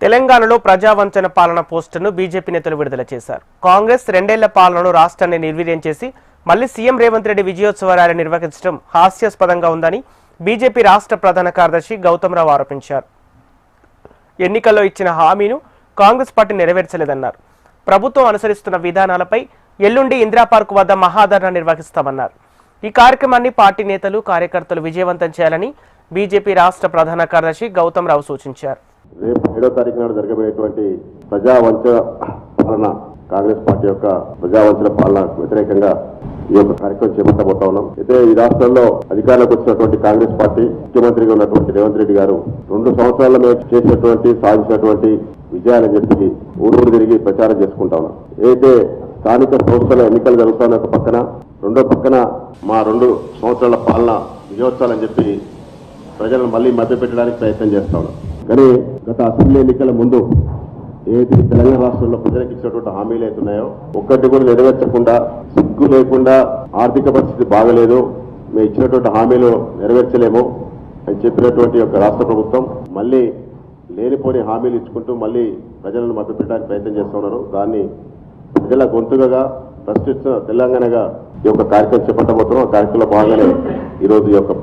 తెలంగాణలో ప్రజావంచన పాలన పోస్టర్ను బీజేపీ నేతలు విడుదల చేశారు. కాంగ్రెస్ 2 ఏళ్ల పాలనలో రాష్ట్రాన్ని నిర్వీర్యం చేసి మళ్లీ సీఎం రేవంత్ రెడ్డి విజయోత్సవ ర్యాలీ నిర్వహించడం హాస్యాస్పదంగా ఉందని బీజేపీ రాష్ట్ర ప్రధాన కార్యదర్శి గౌతమ్ రావు ఆరోపించారు. ఎన్నికల్లో ఇచ్చిన హామీను కాంగ్రెస్ పార్టీ నెరవేర్చలేదన్నారు. ప్రభుత్వం అనుసరిస్తున్న విధానాలపై ఎల్లుండి ఇందిరా పార్క్ వద్ద మహాధర్నా నిర్వహిస్తామన్నారు. ఈ కార్యక్రమాన్ని పార్టీ నేతలు కార్యకర్తలు విజయవంతం చేయాలని బీజేపీ రాష్ట్ర ప్రధాన కార్యదర్శి గౌతమ్ రావు సూచించారు. రేపు 7వ తారీఖు నాడు జరగబోయేటువంటి ప్రజావంచన పాలన కాంగ్రెస్ పార్టీ యొక్క ప్రజావంచన పాలన వ్యతిరేకంగా ఈ యొక్క కార్యక్రమం చేపట్టబోతా ఉన్నాం. అయితే ఈ రాష్ట్రంలో అధికారంలోకి వచ్చినటువంటి కాంగ్రెస్ పార్టీ ముఖ్యమంత్రిగా ఉన్నటువంటి రేవంత్ రెడ్డి గారు 2 సంవత్సరాల్లో మేము చేసినటువంటి సాధించినటువంటి విజయాలని చెప్పి ఊరూరు తిరిగి ప్రచారం చేసుకుంటా ఉన్నాం. అయితే స్థానిక సంస్థల ఎన్నికలు జరుగుతున్న ఒక పక్కన, రెండో పక్కన మా 2 సంవత్సరాల పాలన విజయోత్సవాలని చెప్పి ప్రజలను మళ్ళీ మభ్యపెట్టడానికి ప్రయత్నం చేస్తా ఉన్నాం. కానీ గత అసెంబ్లీ ఎన్నికల ముందు ఏదైతే తెలంగాణ రాష్ట్రంలో ప్రజలకు ఇచ్చినటువంటి హామీలు అవుతున్నాయో ఒక్కటి కూడా నెరవేర్చకుండా, సిగ్గు లేకుండా ఆర్థిక పరిస్థితి బాగలేదు, మేము ఇచ్చినటువంటి హామీలు నెరవేర్చలేము అని చెప్పినటువంటి యొక్క రాష్ట్ర ప్రభుత్వం మళ్ళీ లేనిపోని హామీలు ఇచ్చుకుంటూ మళ్ళీ ప్రజలను మభ్యపెట్టడానికి ప్రయత్నం చేస్తున్నారు. దాన్ని ప్రజల గొంతుగా ప్రశ్నిస్తున్న తెలంగాణగా ఈ యొక్క కార్యక్రమం చేపట్టబోతున్నాం. ఆ కార్యక్రమంలో భాగంగానే ఈరోజు ఈ యొక్క